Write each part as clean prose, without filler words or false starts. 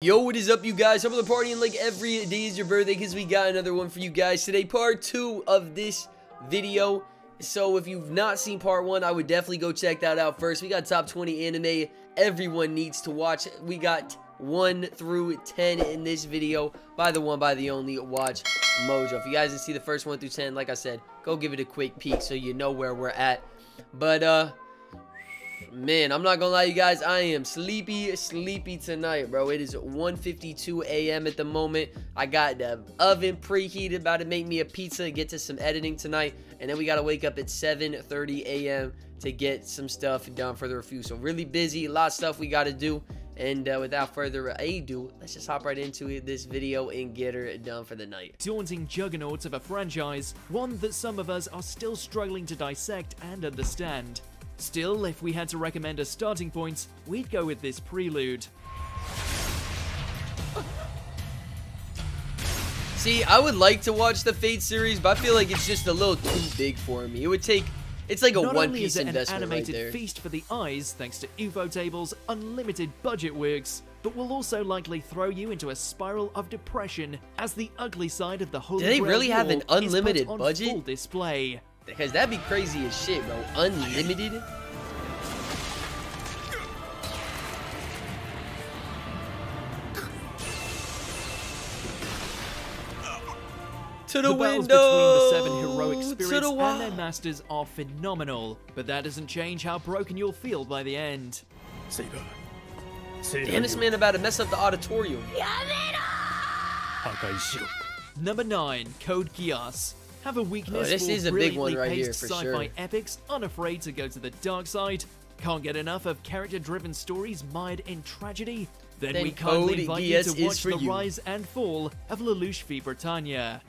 Yo, what is up, you guys? Hope you're partying like every day is your birthday, because we got another one for you guys today. Part 2 of this video. So if you've not seen part 1, I would definitely go check that out first. We got top 20 anime everyone needs to watch. We got 1 through 10 in this video by the one, by the only Watch Mojo. If you guys didn't see the first 1 through 10, like I said, go give it a quick peek so you know where we're at. But man, I'm not gonna lie, you guys, I am sleepy tonight, bro. It is 1:52 a.m. at the moment. I got the oven preheated, about to make me a pizza and get to some editing tonight, and then we gotta wake up at 7:30 a.m. to get some stuff done for the review. So really busy, a lot of stuff we gotta do, and without further ado, let's just hop right into this video and get her done for the night. Daunting juggernauts of a franchise, one that some of us are still struggling to dissect and understand. Still, if we had to recommend a starting point, we'd go with this prelude. See, I would like to watch the Fate series, but I feel like it's just a little too big for me. It would take, it's like a One Piece investment right there. Not only is it an animated feast for the eyes, thanks to UFO tables, unlimited budget works, but will also likely throw you into a spiral of depression as the ugly side of the Holy Grail. Do they really have an unlimited is put on budget? Full display. Because that'd be crazy as shit, bro. Unlimited? To the window! Battles between the 7 heroic spirits and their masters are phenomenal, but that doesn't change how broken you'll feel by the end. Damn, this man about to mess up the auditorium. Number 9, Code Geass. Have a weakness this for is a big one brilliantly right here, paced for sci-fi sure. epics, unafraid to go to the dark side? Can't get enough of character-driven stories mired in tragedy? Then we kindly invite you to watch the rise and fall of Lelouch v. Britannia.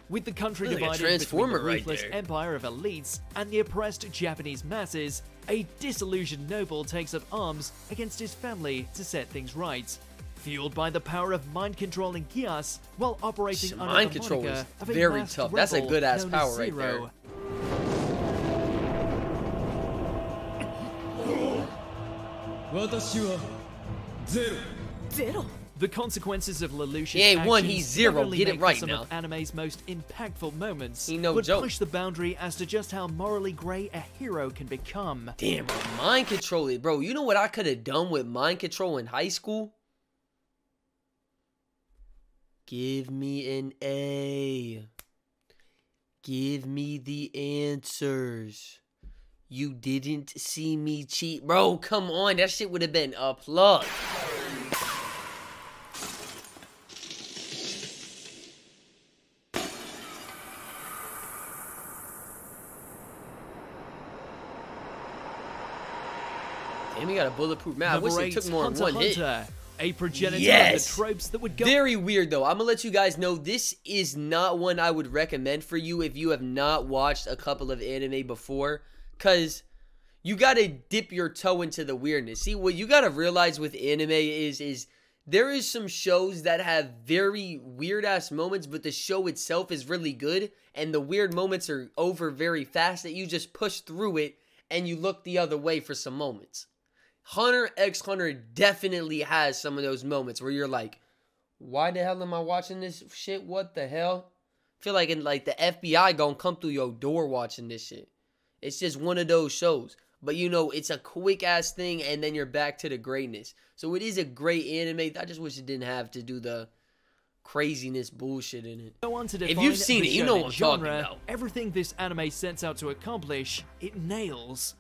With the country divided between the ruthless empire of elites and the oppressed Japanese masses, a disillusioned noble takes up arms against his family to set things right. Fueled by the power of mind-controlling Geass, while operating under the moniker of a very tough. That's a good-ass power right there. The consequences of Lelouch's he ain't one, actions he's zero. Get it right some now. of anime's most impactful moments, he no but joke. push the boundary as to just how morally grey a hero can become. Damn, bro, mind control it, bro. You know what I could have done with mind control in high school? Give me an A. Give me the answers. You didn't see me cheat. Bro, come on. That shit would have been a plug. Damn, he got a bulletproof map. I wish it took more than one hit. A progenitor of the tropes that would go. Very weird, though. I'm gonna let you guys know this is not one I would recommend for you if you have not watched a couple of anime before, because you gotta dip your toe into the weirdness. See, what you gotta realize with anime is there is some shows that have very weird-ass moments, but the show itself is really good, and the weird moments are over very fast that you just push through it, and you look the other way for some moments. Hunter x Hunter definitely has some of those moments where you're like, why the hell am I watching this shit? What the hell? I feel like the FBI gonna come through your door watching this shit. It's just one of those shows. But you know, it's a quick ass thing and then you're back to the greatness. So it is a great anime. I just wish it didn't have to do the craziness bullshit in it. If you've seen it, you know what I'm talking about. Everything this anime sets out to accomplish, it nails.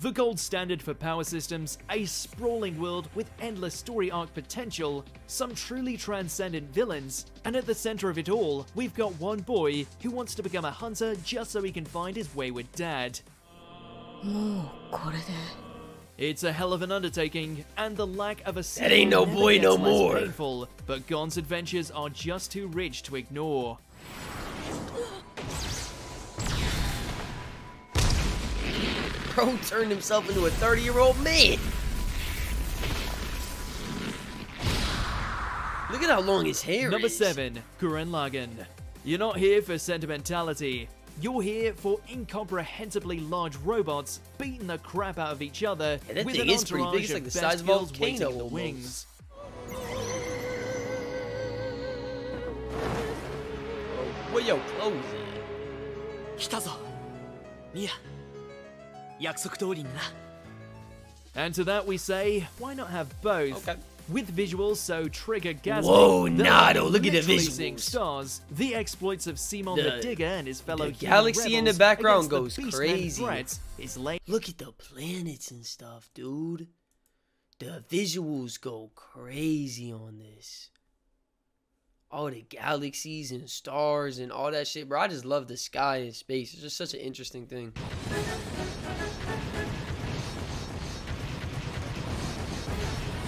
The gold standard for power systems, a sprawling world with endless story arc potential, some truly transcendent villains, and at the center of it all, we've got one boy who wants to become a hunter just so he can find his wayward dad. It's a hell of an undertaking, and the lack of a that ain't no boy no more. Painful, but Gon's adventures are just too rich to ignore. Bro turned himself into a 30-year-old man. Look at how long his hair Number is. 7, Gurren Lagann. You're not here for sentimentality. You're here for incomprehensibly large robots beating the crap out of each other with an entourage It's like the of size of a best volcano waiting in the almost. wings. Where your clothes And to that we say, why not have both? Okay. With visuals so trigger-gasmic, Whoa, that Nado, look at the literally seeing visuals. stars, the exploits of Simon the Digger and his fellow the human galaxy in the rebels background against the goes Beastmen crazy. threats is laid. Look at the planets and stuff, dude. The visuals go crazy on this. All the galaxies and stars and all that shit, bro. I just love the sky and space. It's just such an interesting thing.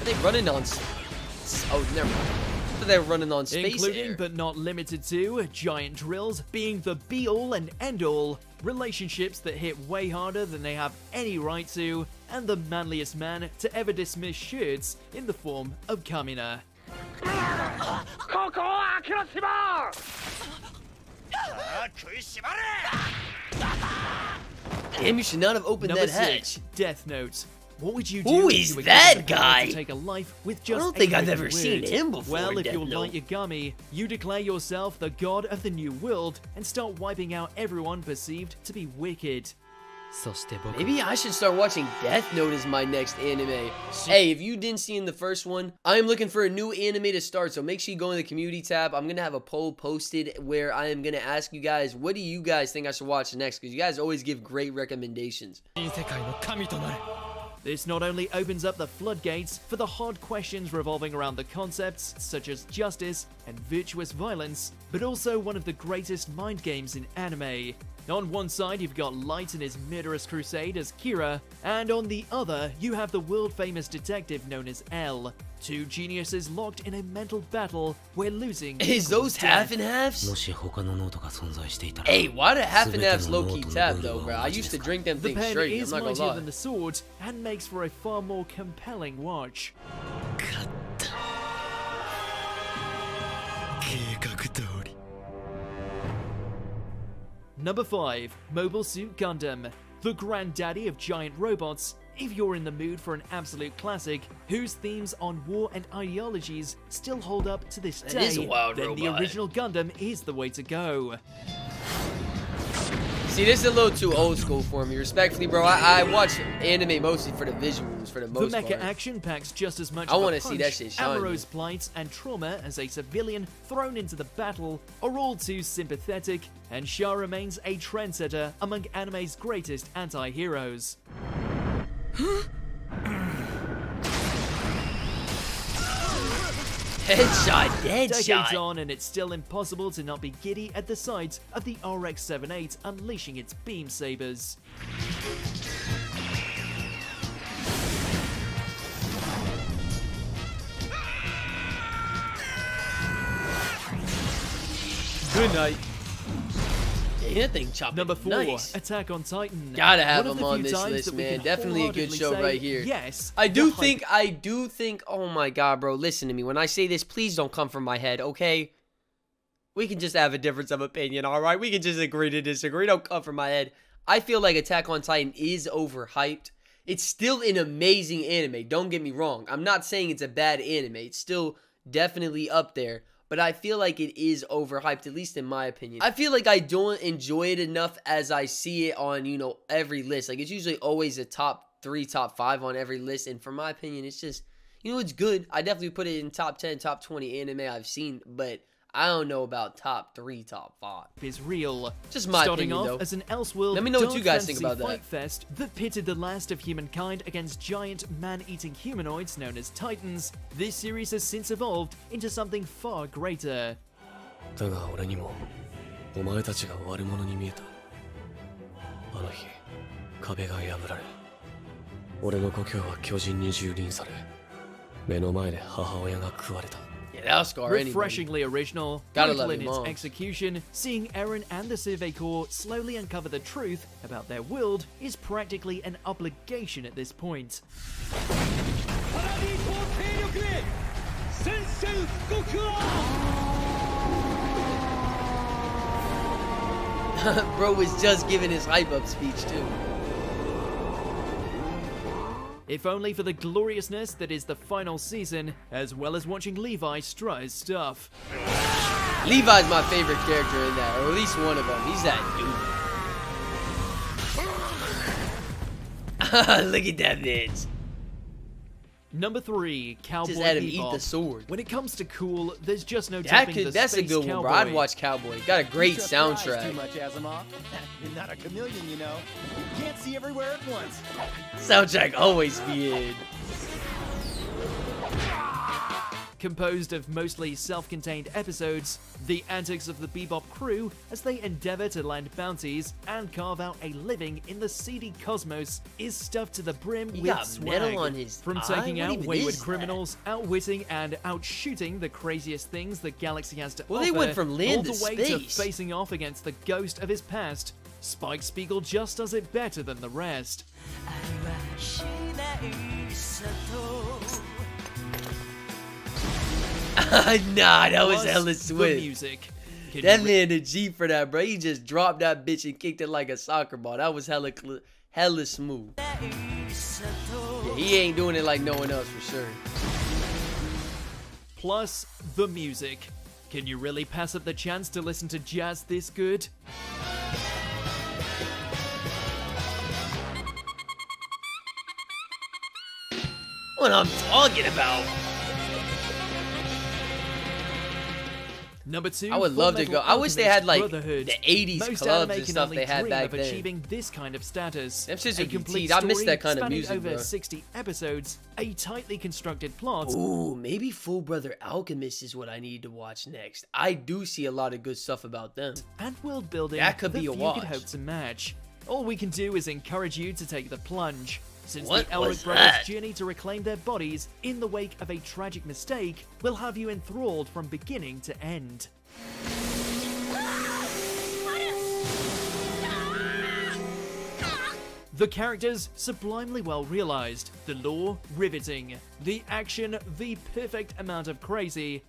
Are they running on... Oh, never mind. They're running on space Including, air. but not limited to, giant drills being the be-all and end-all, relationships that hit way harder than they have any right to, and the manliest man to ever dismiss shoulds in the form of Kamina. Damn, you should not have opened Number that 6, hatch. Death Note. What would you do Who if is you were that given the power guy? to take a life with just I don't think a I've written ever seen word? him before Well, in if Death you're Note. Light Yagami, you declare yourself the god of the new world and start wiping out everyone perceived to be wicked. Maybe I should start watching Death Note as my next anime. Hey, if you didn't see in the first one, I am looking for a new anime to start, so make sure you go in the community tab. I'm going to have a poll posted where I am going to ask you guys, what do you guys think I should watch next? Because you guys always give great recommendations. This not only opens up the floodgates for the hard questions revolving around the concepts such as justice and virtuous violence, but also one of the greatest mind games in anime. On one side, you've got Light and his murderous crusade as Kira, and on the other, you have the world-famous detective known as L. Two geniuses locked in a mental battle where losing Is those half and halves? Hey, why the half and halves low-key tap though, bro? I used to drink them The things pen straight, I'm is not gonna mightier lie. than the sword and makes for a far more compelling watch. Number 5, Mobile Suit Gundam, the granddaddy of giant robots. If you're in the mood for an absolute classic, whose themes on war and ideologies still hold up to this day, is a wild then the robot. original Gundam is the way to go. See, this is a little too old school for me. Respectfully, bro, I watch anime mostly for the visuals, for the The most mecha part. action packs just as much I of wanna a see punch, that shit shine, Amaro's plight and trauma as a civilian thrown into the battle are all too sympathetic, and Shah remains a trendsetter among anime's greatest anti-heroes. Headshot, Decades deadshot. on, and it's still impossible to not be giddy at the sight of the RX-78 unleashing its beam sabers. Good night. Dang, that thing chopping Number 4, nice. Attack on Titan. Gotta have One of him the on few this times list, that we man. can Definitely a good wholeheartedly show say, right here. Yes, I the do think, oh my god, bro, listen to me. When I say this, please don't come from my head, okay? We can just have a difference of opinion, alright? We can just agree to disagree. Don't come from my head. I feel like Attack on Titan is overhyped. It's still an amazing anime, don't get me wrong. I'm not saying it's a bad anime. It's still definitely up there. But I feel like it is overhyped, at least in my opinion. I feel like I don't enjoy it enough as I see it on, you know, every list. Like, it's usually always a top 3, top 5 on every list. And for my opinion, it's just, you know, it's good. I definitely put it in top 10, top 20 anime I've seen. But I don't know about top 3, top 5. Is real. Just my Starting opinion, off though. as an Elseworld Let me know what dark you guys think fantasy about that. fight fest that pitted the last of humankind against giant man-eating humanoids known as Titans. This series has since evolved into something far greater. だが俺にもお前たちが悪者に見えた。あの日壁が破られ、俺の故郷は巨人に蹂躙され、目の前で母親が食われた。 Yeah, that'll scar anybody. Refreshingly original, Gotta brutal love in your its mom. execution, seeing Eren and the Survey Corps slowly uncover the truth about their world is practically an obligation at this point. Bro was just giving his hype up speech too. If only for the gloriousness that is the final season, as well as watching Levi strut his stuff. Levi's my favorite character in that, or at least one of them. He's that dude. Look at that bitch. Number 3, Cowboy Just had him Bebop. eat the sword. When it comes to cool, there's just no topping the That's a Space good one, Cowboy. bro. I'd watch Cowboy. Got a great soundtrack. Too much, Asimov. You're not a chameleon, you know. You can't see everywhere at once. Soundtrack always be in. Composed of mostly self-contained episodes, the antics of the Bebop crew as they endeavor to land bounties and carve out a living in the seedy cosmos is stuffed to the brim He with got swag. metal on his From eye? taking What out even wayward is that? criminals, outwitting and outshooting the craziest things the galaxy has to Well, offer, they went from land all to the way to space. facing off against the ghost of his past. Spike Spiegel just does it better than the rest. Nah, that was Plus, hella the swift. music. Can That you man a G for that, bro. He just dropped that bitch and kicked it like a soccer ball. That was hella smooth. Yeah, he ain't doing it like no one else for sure. Plus, the music. Can you really pass up the chance to listen to jazz this good? What I'm talking about. Number 2, I would love to Fullmetal go. I wish they had like the Brotherhood. 80s Most clubs anime and can stuff only they had dream back of then. achieving this kind of status. Them shits A would be complete teed. I miss story that kind of spanning music, over bro. 60 episodes, a tightly constructed plot, Ooh, maybe Full Brother Alchemist is what I need to watch next. I do see a lot of good stuff about them. and world building That could that be a few watch. could hope to match. All we can do is encourage you to take the plunge, since What the was Elric brothers' that? journey to reclaim their bodies in the wake of a tragic mistake will have you enthralled from beginning to end. The characters, sublimely well realized. The lore, riveting. The action, the perfect amount of crazy.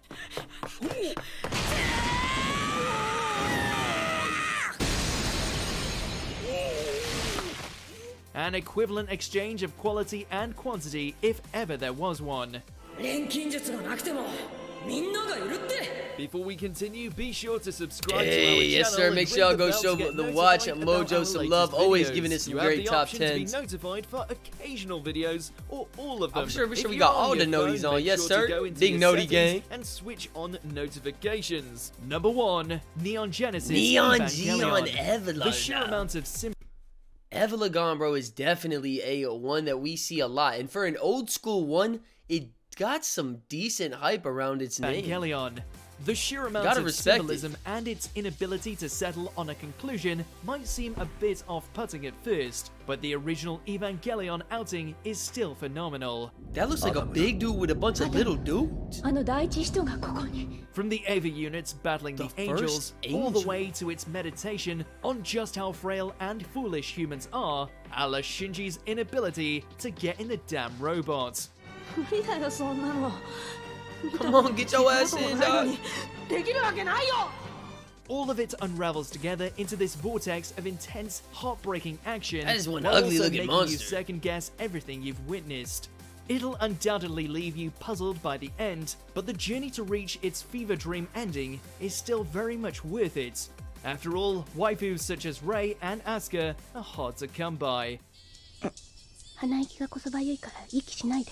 An equivalent exchange of quality and quantity, if ever there was one. Before we continue, be sure to subscribe to our Hey, yes channel sir. and Make ring sure y'all the go bell show to get the notified watch about Mojo our some latest love. Always videos. giving us some You have great the top option to be 10s. notified for occasional videos or all of them. I'm sure If we you're got on all the your phone, noties on. make Yes, sure sir. to go into Big your noti settings gang. and switch on notifications. Number 1, Neon Genesis Neon Evangelion. Geon Evelyn. The sheer amount of Evelagon, bro, is definitely a one that we see a lot. And for an old school one, it got some decent hype around its name. Evangelion. The sheer amount Gotta of respect symbolism and its inability to settle on a conclusion might seem a bit off-putting at first, but the original Evangelion outing is still phenomenal. That looks like a big dude with a bunch of little dudes. あの第一使徒がここに From the Eva units battling the, The angels, first all the angel. way to its meditation on just how frail and foolish humans are, a la Shinji's inability to get in the damn robot. 無理だよそんなの Come on, get your ass in, dog. できるわけないよ All of it unravels together into this vortex of intense, heartbreaking action, That is one while ugly also looking making monster. you second guess everything you've witnessed. It'll undoubtedly leave you puzzled by the end, but the journey to reach its fever dream ending is still very much worth it. After all, waifus such as Rei and Asuka are hard to come by. 鼻息がこそばゆいから息しないで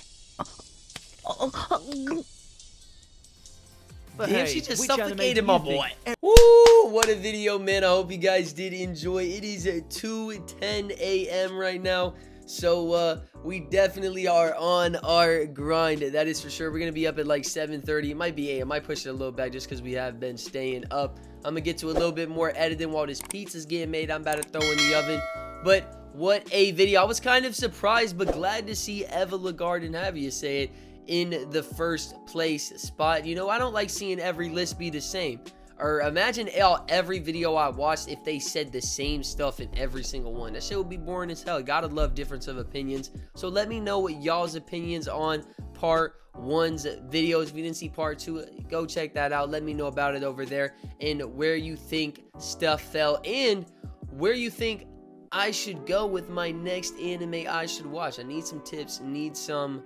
But Damn, hey, she just which anime suffocated do my you think boy. Woo! What a video, man. I hope you guys did enjoy. It is at 2:10 a.m. right now. So, we definitely are on our grind. That is for sure. We're going to be up at like 7:30. It might be 8. I might push it a little back just because we have been staying up. I'm going to get to a little bit more editing while this pizza's getting made. I'm about to throw in the oven. But what a video. I was kind of surprised, but glad to see Eva Lagarde, have you say it, in the first place spot. You know, I don't like seeing every list be the same. Or imagine every video I watched if they said the same stuff in every single one. That shit would be boring as hell. Gotta love difference of opinions. So let me know what y'all's opinions on part 1's videos. If you didn't see part 2, go check that out. Let me know about it over there, and where you think stuff fell, and where you think I should go with my next anime I should watch. I need some tips. I need some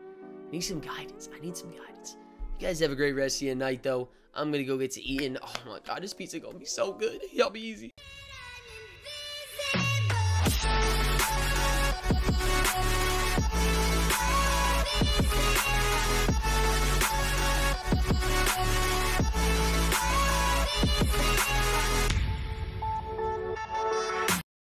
guidance. You guys have a great rest of your night, though. I'm gonna go get to eating. Oh my god, this pizza gonna be so good. Y'all be easy.